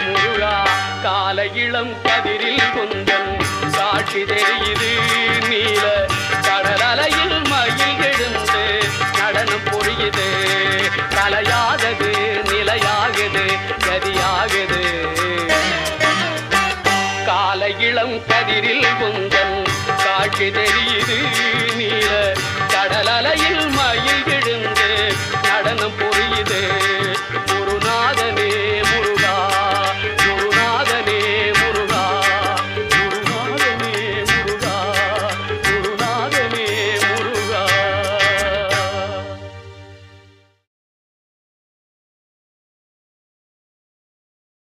முருகா கால இளம் கதிரில் குந்தன் சாட்சி தெரியுது நீல கடல் அலையில் மயில் எழுந்து நடனம் புரியுது கலையாகது நிலையாகுது கதியாகுது கால இளம் கதிரில் குந்தன் சாட்சி தெரியுது